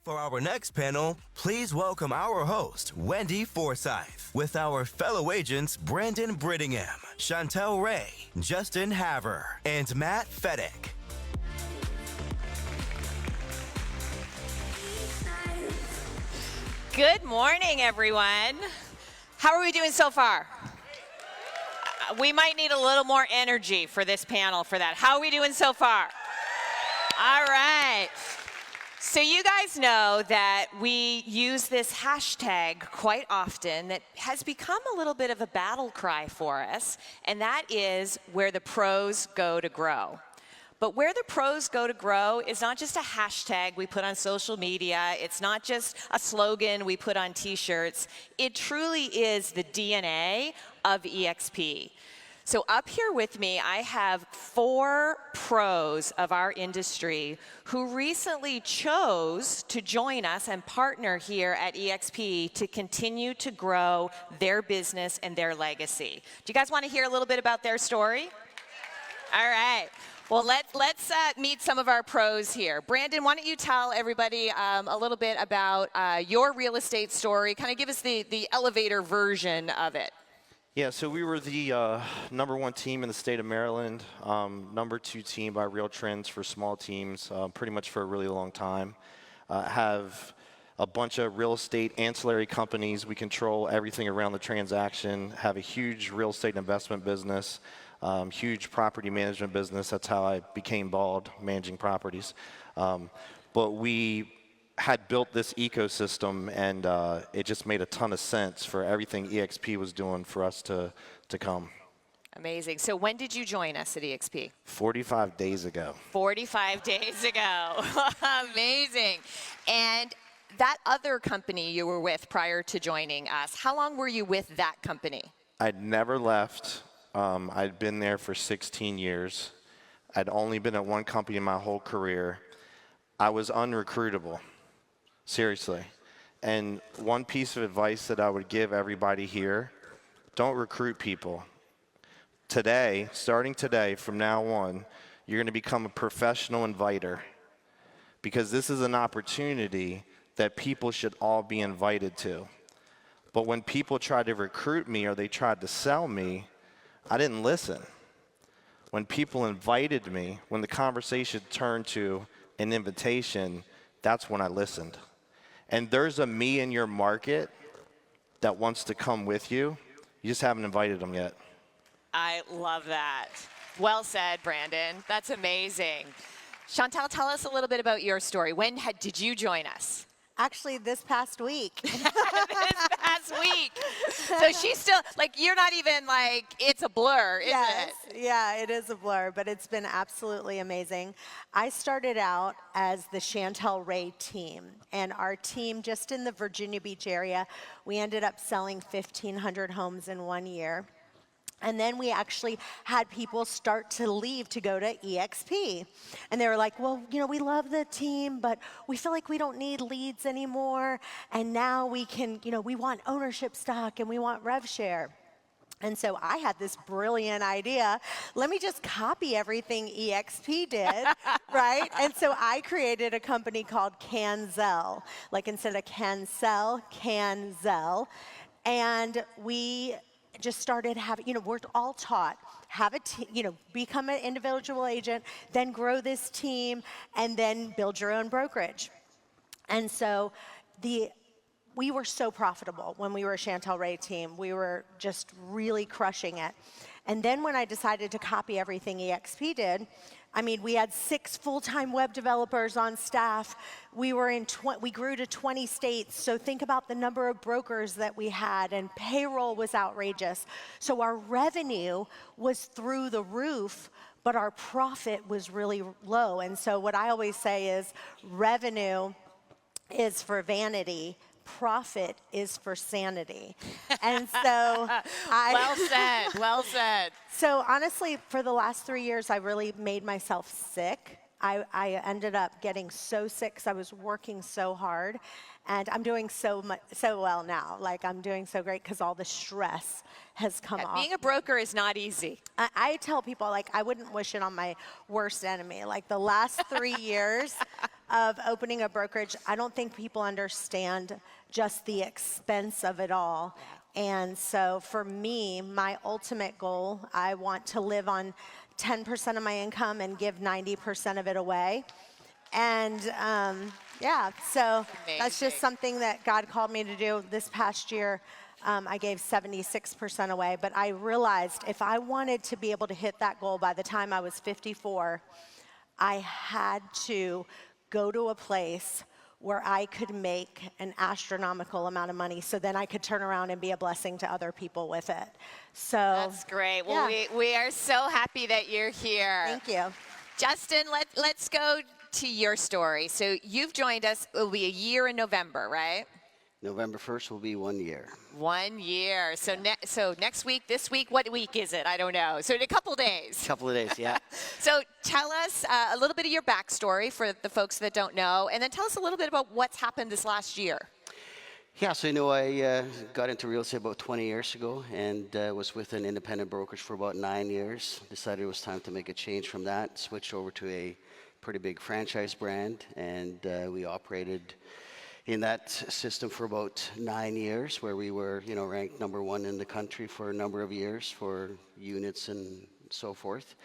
For our next panel, please welcome our host, Wendy Forsyth, with our fellow agents Brandon Brittingham, Chantel Ray, Justin Haver, and Matt Fedek. Good morning, everyone. How are we doing so far? We might need a little more energy for this panel for that. How are we doing so far? All right. So you guys know that we use this hashtag quite often that has become a little bit of a battle cry for us, and that is where the pros go to grow. But where the pros go to grow is not just a hashtag we put on social media. It's not just a slogan we put on t-shirts. It truly is the DNA of eXp. So up here with me, I have 4 pros of our industry who recently chose to join us and partner here at eXp to continue to grow their business and their legacy. Do you guys want to hear a little bit about their story? All right. Well, let's meet some of our pros here. Brandon, why don't you tell everybody a little bit about your real estate story? Kind of give us the elevator version of it. Yeah, so we were the #1 team in the state of Maryland, #2 team by Real Trends for small teams, pretty much for a really long time. Have a bunch of real estate ancillary companies. We control everything around the transaction. Have a huge real estate investment business, huge property management business. That's how I became bald, managing properties. But we had built this ecosystem, and it just made a ton of sense for everything eXp was doing for us to come. Amazing. So when did you join us at eXp? 45 days ago. 45 days ago. Amazing. And that other company you were with prior to joining us, how long were you with that company? I'd never left. I'd been there for 16 years. I'd only been at one company in my whole career. I was unrecruitable. Seriously. And one piece of advice that I would give everybody here, don't recruit people. Today, starting today, from now on, you're going to become a professional inviter, because this is an opportunity that people should all be invited to. But when people tried to recruit me or they tried to sell me, I didn't listen. When people invited me, when the conversation turned to an invitation, that's when I listened. And there's a me in your market that wants to come with you. You just haven't invited them yet. I love that. Well said, Brandon. That's amazing. Chantal, tell us a little bit about your story. When did you join us? Actually, this past week. This past week. So she's still, like, you're not even like, it's a blur, is it? Yeah, it is a blur, but it's been absolutely amazing. I started out as the Chantel Ray team, and our team just in the Virginia Beach area, we ended up selling 1,500 homes in 1 year. And then we actually had people start to leave to go to eXp. And they were like, well, you know, we love the team, but we feel like we don't need leads anymore. And now we can, you know, we want ownership stock and we want rev share. And so I had this brilliant idea. Let me just copy everything eXp did, right? And so I created a company called CanZell. Like instead of Cancel, CanZell. And we just started having, you know, we're all taught, have a you know, become an individual agent, then grow this team, and then build your own brokerage. And so we were so profitable when we were a Chantel Ray team. We were just really crushing it. And then when I decided to copy everything eXp did, I mean, we had 6 full-time web developers on staff. We grew to 20 states. So think about the number of brokers that we had, and payroll was outrageous. So our revenue was through the roof, but our profit was really low. And so what I always say is revenue is for vanity. Profit is for sanity. And so Well said, well said. So honestly, for the last 3 years, I really made myself sick I ended up getting so sick because I was working so hard, and I'm doing so well now. Like, I'm doing so great because all the stress has come off. Being a broker is not easy. I tell people, like, I wouldn't wish it on my worst enemy. Like, the last 3 years of opening a brokerage, I don't think people understand just the expense of it all. And so for me, my ultimate goal, I want to live on 10% of my income and give 90% of it away. And yeah, so that's just something that God called me to do. This past year, I gave 76% away, but I realized if I wanted to be able to hit that goal by the time I was 54, I had to go to a place where I could make an astronomical amount of money, so then I could turn around and be a blessing to other people with it. So that's great. Well, yeah. we are so happy that you're here. Thank you. Justin, let's go to your story. So you've joined us. It will be a year in November, right? November 1st will be 1 year. 1 year. So so next week, this week, what week is it? I don't know. So in a couple days. Couple of days, yeah. So tell us a little bit of your backstory for the folks that don't know, and then tell us a little bit about what's happened this last year. Yeah, so I got into real estate about 20 years ago and was with an independent brokerage for about 9 years. Decided it was time to make a change from that. Switched over to a pretty big franchise brand, and we operated in that system for about 9 years, where we were, ranked #1 in the country for a number of years for units and so forth.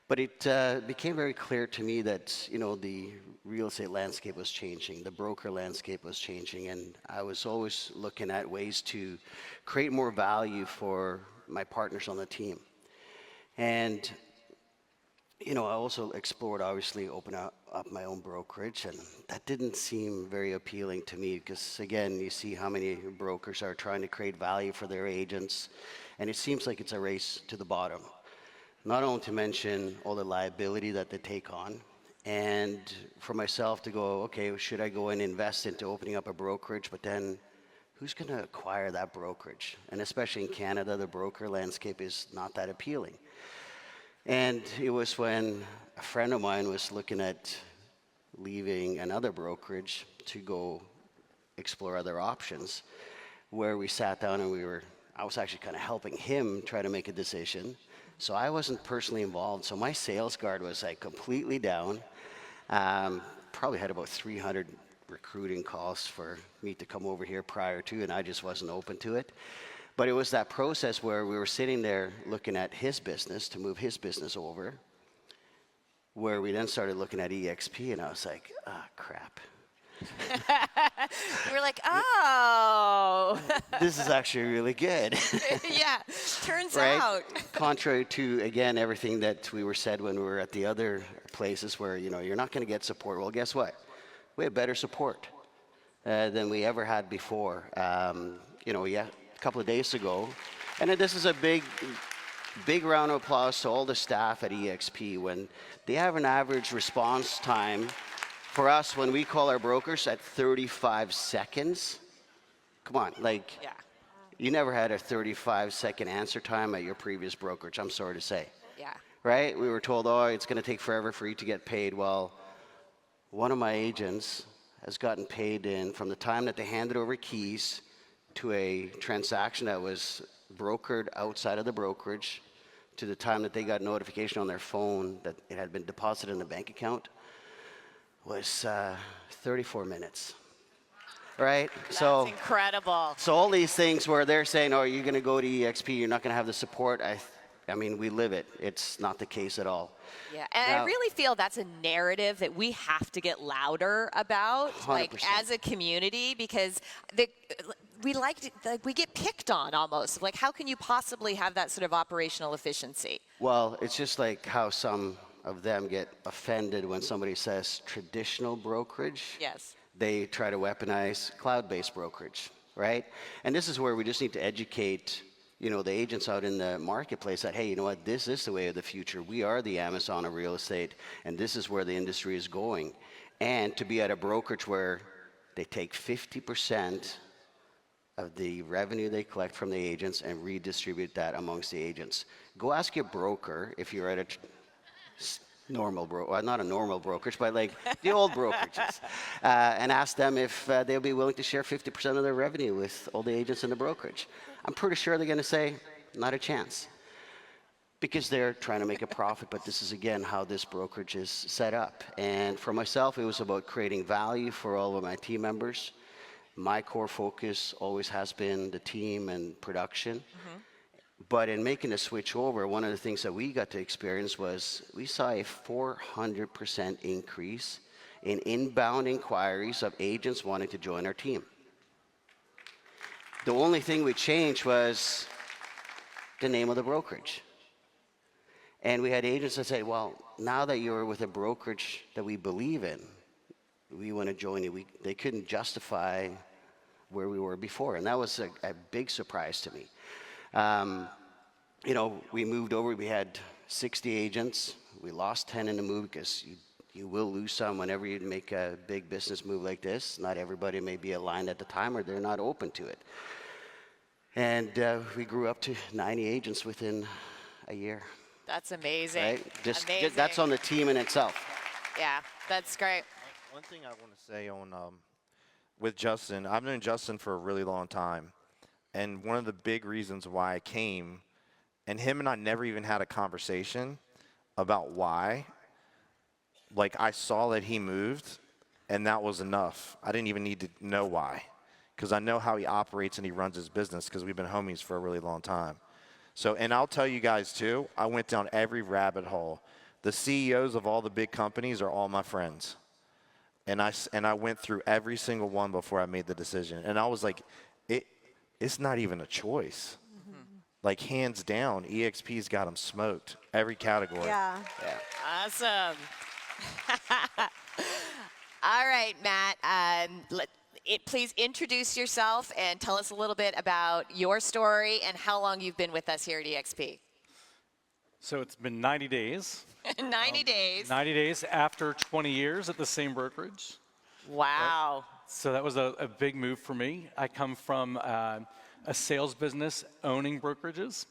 But it became very clear to me that, the real estate landscape was changing, the broker landscape was changing, and I was always looking at ways to create more value for my partners on the team. And I also explored, obviously, open up my own brokerage, and that didn't seem very appealing to me because, again, you see how many brokers are trying to create value for their agents, and it seems like it's a race to the bottom. Not only to mention all the liability that they take on, and for myself to go, okay, should I go and invest into opening up a brokerage, but then who's going to acquire that brokerage? And especially in Canada, the broker landscape is not that appealing. And it was when a friend of mine was looking at leaving another brokerage to go explore other options, where we sat down and I was actually kind of helping him try to make a decision. So I wasn't personally involved. So my sales guard was like completely down. Probably had about 300 recruiting calls for me to come over here prior to, and I just wasn't open to it. But it was that process where we were sitting there looking at his business to move his business over, where we then started looking at eXp, and I was like, crap. We're like, oh. This is actually really good. Yeah, turns right? out. Contrary to, again, everything that we were said when we were at the other places where, you're not going to get support. Well, guess what? We have better support than we ever had before. A couple of days ago, and this is a big round of applause to all the staff at eXp. When they have an average response time for us when we call our brokers at 35 seconds. Come on, yeah. You never had a 35-second answer time at your previous brokerage, I'm sorry to say. Yeah. Right? We were told, it's going to take forever for you to get paid. Well, one of my agents has gotten paid from the time that they handed over keys to a transaction that was brokered outside of the brokerage to the time that they got notification on their phone that it had been deposited in the bank account was 34 minutes. Right? That's incredible. So all these things where they're saying, you're going to go to eXp, you're not going to have the support. I mean, we live it. It's not the case at all. Yeah, and I really feel that's a narrative that we have to get louder about, 100%. like as a community, because we get picked on almost. Like, how can you possibly have that sort of operational efficiency? Well, it's just like how some of them get offended when somebody says traditional brokerage. Yes. They try to weaponize cloud-based brokerage, right? And this is where we just need to educate, the agents out in the marketplace that, hey, you know what, this is the way of the future. We are the Amazon of real estate, and this is where the industry is going. And to be at a brokerage where they take 50% of the revenue they collect from the agents and redistribute that amongst the agents. Go ask your broker if you're at not a normal brokerage, but like the old brokerages, and asked them if they'll be willing to share 50% of their revenue with all the agents in the brokerage. I'm pretty sure they're going to say, not a chance. Because they're trying to make a profit, but this is, again, how this brokerage is set up. And for myself, it was about creating value for all of my team members. My core focus always has been the team and production. But in making the switch over, one of the things that we got to experience was we saw a 400% increase in inbound inquiries of agents wanting to join our team. The only thing we changed was the name of the brokerage. And we had agents that say, well, now that you're with a brokerage that we believe in, we want to join you. They couldn't justify where we were before. And that was a big surprise to me. You know, we moved over. We had 60 agents. We lost 10 in the move because you will lose some whenever you make a big business move like this. Not everybody may be aligned at the time or they're not open to it. And we grew up to 90 agents within a year. That's amazing. Right? Just amazing. That's on the team in itself. Yeah, that's great. One thing I want to say on with Justin, I've known Justin for a really long time, and one of the big reasons why I came, and him and I never even had a conversation about why. Like, I saw that he moved, and that was enough. I didn't even need to know why, because I know how he operates and he runs his business because we've been homies for a really long time. So, and I'll tell you guys too, I went down every rabbit hole. The CEOs of all the big companies are all my friends. And I went through every single one before I made the decision. And I was like, it's not even a choice. Like, hands down, eXp's got them smoked. Every category. Yeah. Awesome. All right, Matt. Please introduce yourself and tell us a little bit about your story and how long you've been with us here at eXp. So it's been 90 days. 90 days. 90 days after 20 years at the same brokerage. Wow. Right? So that was a big move for me. I come from a sales business owning brokerages,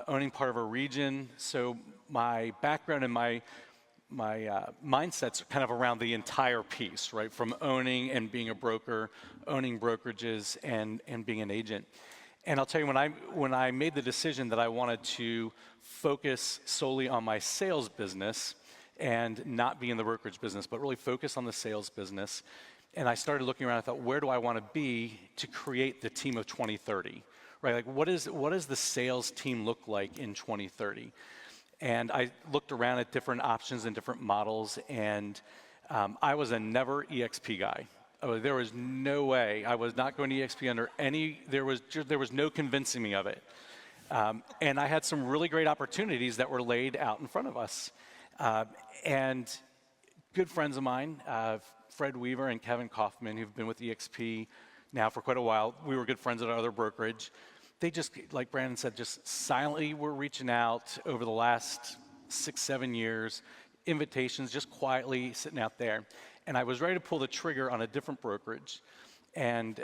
owning part of a region. So my background and my mindset's kind of around the entire piece, right? From owning and being a broker, owning brokerages, and being an agent. And I'll tell you, when I made the decision that I wanted to focus solely on my sales business and not be in the brokerage business, but really focus on the sales business, and I started looking around, I thought, where do I want to be to create the team of 2030, right? Like, what does the sales team look like in 2030? And I looked around at different options and different models, and I was a never eXp guy. There was no way I was not going to eXp under any. There was no convincing me of it. And I had some really great opportunities that were laid out in front of us. And good friends of mine, Fred Weaver and Kevin Kaufman, who've been with eXp now for quite a while. We were good friends at our other brokerage. They just, like Brandon said, just silently were reaching out over the last 6-7 years, invitations just quietly sitting out there. And I was ready to pull the trigger on a different brokerage. And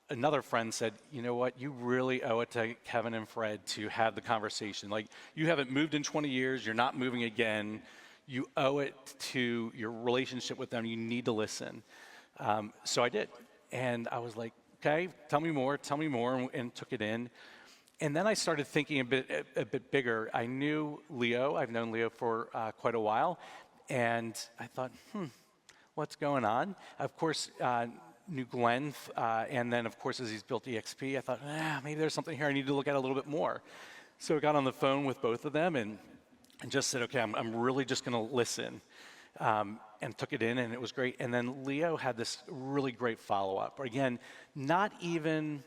another friend said, you know what, you really owe it to Kevin and Fred to have the conversation. Like, you haven't moved in 20 years, you're not moving again. You owe it to your relationship with them, you need to listen. So I did. And I was like, okay, tell me more, and took it in. And then I started thinking a bit bigger. I knew Leo. I've known Leo for quite a while. And I thought, what's going on? Of course, knew Glenn. And then, of course, as he's built eXp, I thought, maybe there's something here I need to look at a little bit more. So I got on the phone with both of them and just said, okay, I'm really just going to listen. And took it in, and it was great. And then Leo had this really great follow-up. Again, not even,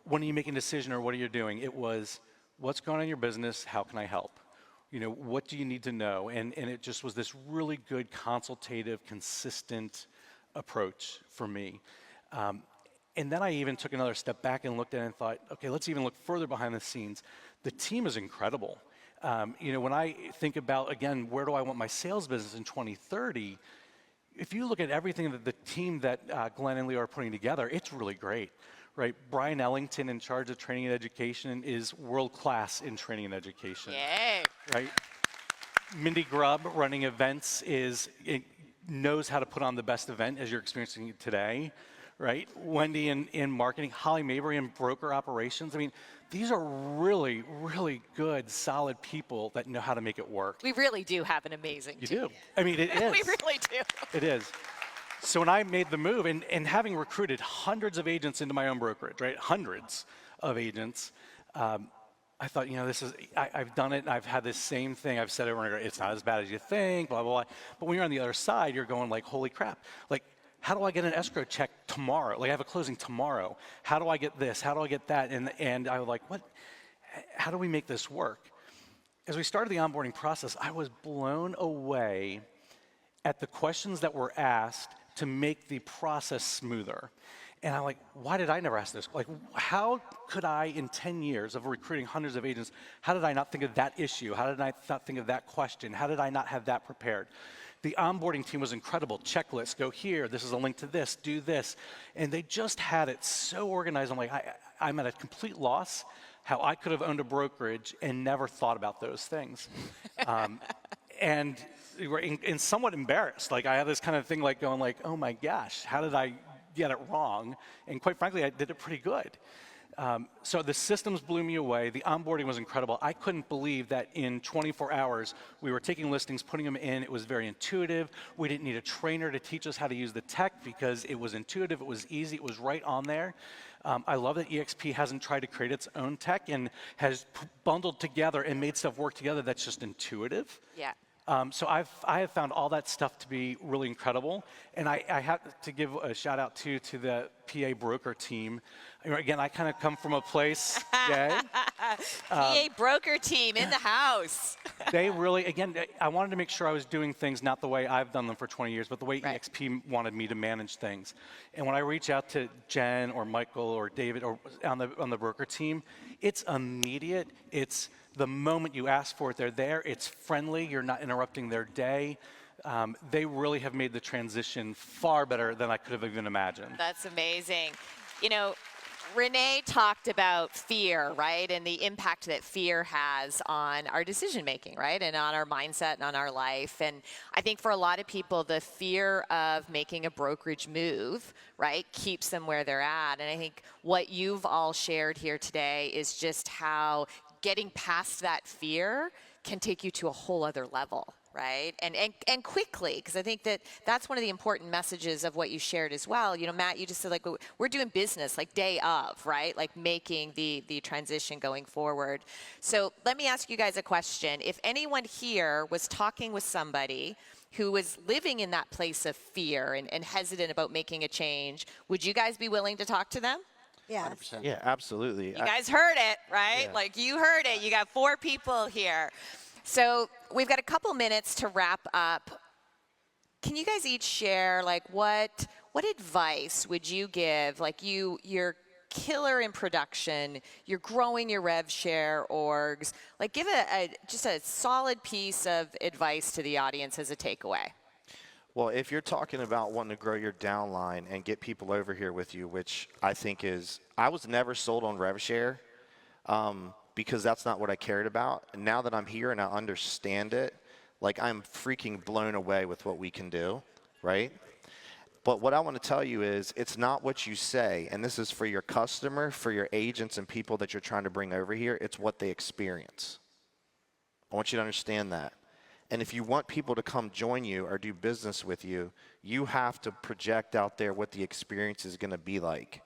when are you making a decision or what are you doing? It was, what's going on in your business? How can I help? What do you need to know? And it just was this really good consultative, consistent approach for me. And then I even took another step back and looked at it and thought, okay, let's even look further behind the scenes. The team is incredible. When I think about, again, where do I want my sales business in 2030, if you look at everything that the team that Glenn and Leo are putting together, it's really great, right? Brian Ellington, in charge of training and education, is world-class in training and education. Yay. Right? Mindy Grubb running events knows how to put on the best event as you're experiencing it today, right? Wendy in marketing, Holly Mabry in broker operations. I mean, these are really, really good, solid people that know how to make it work. We really do have an amazing team. You do. I mean, it is. We really do. It is. So when I made the move, and having recruited hundreds of agents into my own brokerage, right? Hundreds of agents, I thought, I've done it, and I've had this same thing. I've said over and over, it's not as bad as you think, blah, blah, blah. But when you're on the other side, you're going like, holy crap. Like, how do I get an escrow check tomorrow? Like, I have a closing tomorrow. How do I get this? How do I get that? And I was like, what? How do we make this work? As we started the onboarding process, I was blown away at the questions that were asked to make the process smoother. And I'm like, why did I never ask this? Like, how could I, in 10 years of recruiting hundreds of agents, how did I not think of that issue? How did I not think of that question? How did I not have that prepared? The onboarding team was incredible. Checklists, go here, this is a link to this, do this. And they just had it so organized. I'm like, I'm at a complete loss how I could have owned a brokerage and never thought about those things. And somewhat embarrassed. Like, I had this kind of thing like going like, oh my gosh, how did I get it wrong? And quite frankly, I did it pretty good. So the systems blew me away. The onboarding was incredible. I couldn't believe that in 24 hours, we were taking listings, putting them in. It was very intuitive. We didn't need a trainer to teach us how to use the tech because it was intuitive, it was easy, it was right on there. I love that eXp hasn't tried to create its own tech and has bundled together and made stuff work together that's just intuitive. Yeah. So I have found all that stuff to be really incredible. And I have to give a shout out to the PA broker team. Again, I kind of come from a place, PA broker team in the house. They really, again, I wanted to make sure I was doing things not the way I've done them for 20 years, but the way Right. eXp wanted me to manage things. And when I reach out to Jen or Michael or David or on the broker team, it's immediate. It's the moment you ask for it, they're there. It's friendly. You're not interrupting their day. They really have made the transition far better than I could have even imagined. That's amazing. Renee talked about fear, right? And the impact that fear has on our decision making, right? And on our mindset and on our life. And I think for a lot of people, the fear of making a brokerage move, right, keeps them where they're at. And I think what you've all shared here today is just how getting past that fear can take you to a whole other level, right? And quickly, because I think that's one of the important messages of what you shared as well. Matt, you just said, like, we're doing business, like, day of, right? Like, making the transition going forward. So let me ask you guys a question. If anyone here was talking with somebody who was living in that place of fear and hesitant about making a change, would you guys be willing to talk to them? Yeah. 100%. Yeah, absolutely. You guys heard it, right? Yeah. Like, you heard it. You got 4 people here. So we've got a couple minutes to wrap up. Can you guys each share, like, what advice would you give? Like, you're killer in production, you're growing your rev share orgs. Like, give just a solid piece of advice to the audience as a takeaway. Well, if you're talking about wanting to grow your downline and get people over here with you, which I think I was never sold on rev share because that's not what I cared about. And now that I'm here and I understand it, like, I'm freaking blown away with what we can do, right? But what I want to tell you is it's not what you say, and this is for your customer, for your agents and people that you're trying to bring over here, it's what they experience. I want you to understand that. And if you want people to come join you or do business with you, you have to project out there what the experience is going to be like.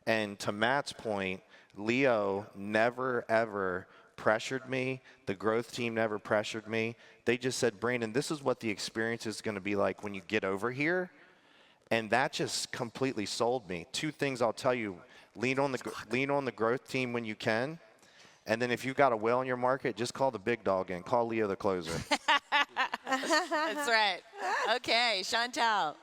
And to Matt's point, Leo never, ever pressured me. The growth team never pressured me. They just said, Brandon, this is what the experience is going to be like when you get over here. And that just completely sold me. 2 things I'll tell you. Lean on the growth team when you can. And then if you've got a whale in your market, just call the big dog in. Call Leo the closer. That's right. Okay, Chantel.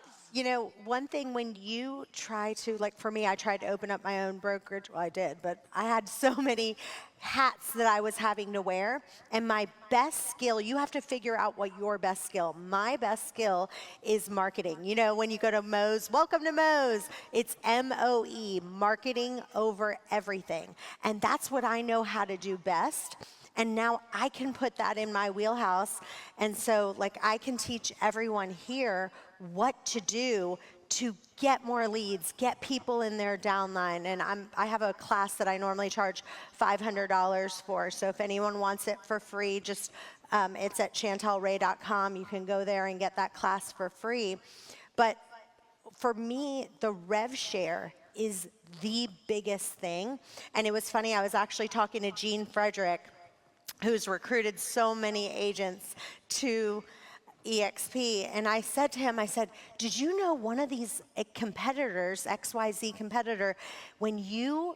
One thing when you try to, like, for me, I tried to open up my own brokerage. Well, I did, but I had so many hats that I was having to wear. And my best skill, you have to figure out what your best skill. My best skill is marketing. When you go to Moe's, welcome to Moe's. It's MOE, marketing over everything. And that's what I know how to do best. And now I can put that in my wheelhouse. And so like I can teach everyone here what to do to get more leads, get people in their downline. And I have a class that I normally charge $500 for. So if anyone wants it for free, just it's at chantelray.com. You can go there and get that class for free. But for me, the rev share is the biggest thing. And it was funny, I was actually talking to Gene Frederick, who's recruited so many agents to eXp, and I said to him, I said, did you know one of these competitors, XYZ competitor, when you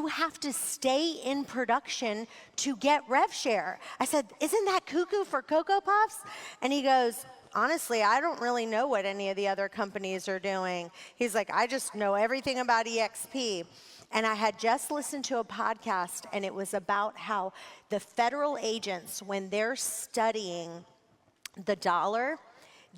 have to stay in production to get rev share? I said, isn't that cuckoo for Cocoa Puffs? And he goes, honestly, I don't really know what any of the other companies are doing. He's like, I just know everything about eXp. And I had just listened to a podcast, and it was about how the federal agents, when they're studying the dollar,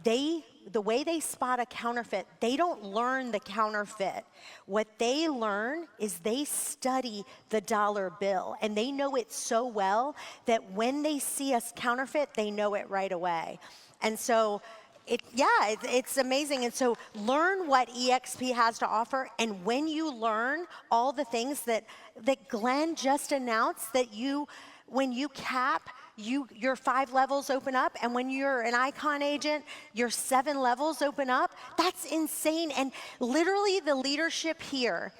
the way they spot a counterfeit, they don't learn the counterfeit. What they learn is they study the dollar bill, and they know it so well that when they see a counterfeit, they know it right away. And so it's amazing. And so learn what eXp has to offer. And when you learn all the things that Glenn just announced, that when you cap, your 5 levels open up, and when you're an icon agent, your 7 levels open up. That's insane. And literally the leadership here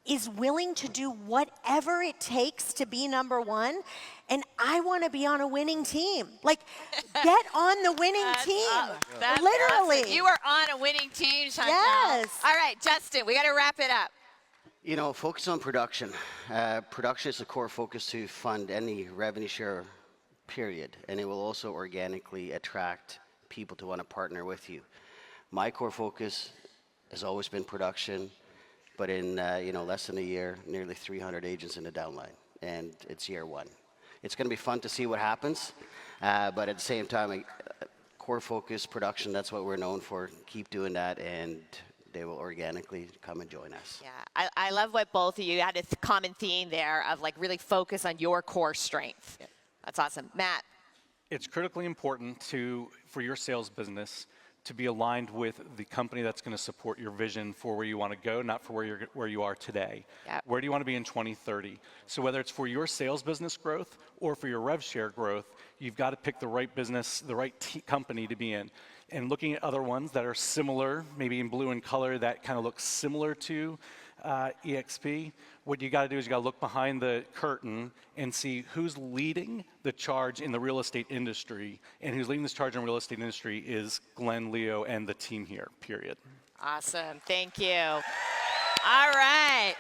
is willing to do whatever it takes to be number one. And I want to be on a winning team. Like, get on the winning team. That's literally. awesome. You are on a winning team, Chantel. Yes. All right, Justin, we got to wrap it up. You know, focus on production. Production is a core focus to fund any revenue share, period. And it will also organically attract people to want to partner with you. My core focus has always been production, but in less than a year, nearly 300 agents in the downline, and it's year one. It's going to be fun to see what happens, but at the same time, core focus, production, that's what we're known for. Keep doing that, and they will organically come and join us. Yeah, I love what both of you had a common theme there of like really focus on your core strength. Yeah. That's awesome. Matt. It's critically important for your sales business to be aligned with the company that's going to support your vision for where you want to go, not for where you are today. Yep. Where do you want to be in 2030? So whether it's for your sales business growth or for your rev share growth, you've got to pick the right business, the right company to be in. And looking at other ones that are similar, maybe in blue in color, that kind of looks similar to eXp, what you got to do is you got to look behind the curtain and see who's leading the charge in the real estate industry, and who's leading this charge in the real estate industry is Glenn, Leo, and the team here, period. Awesome. Thank you. All right.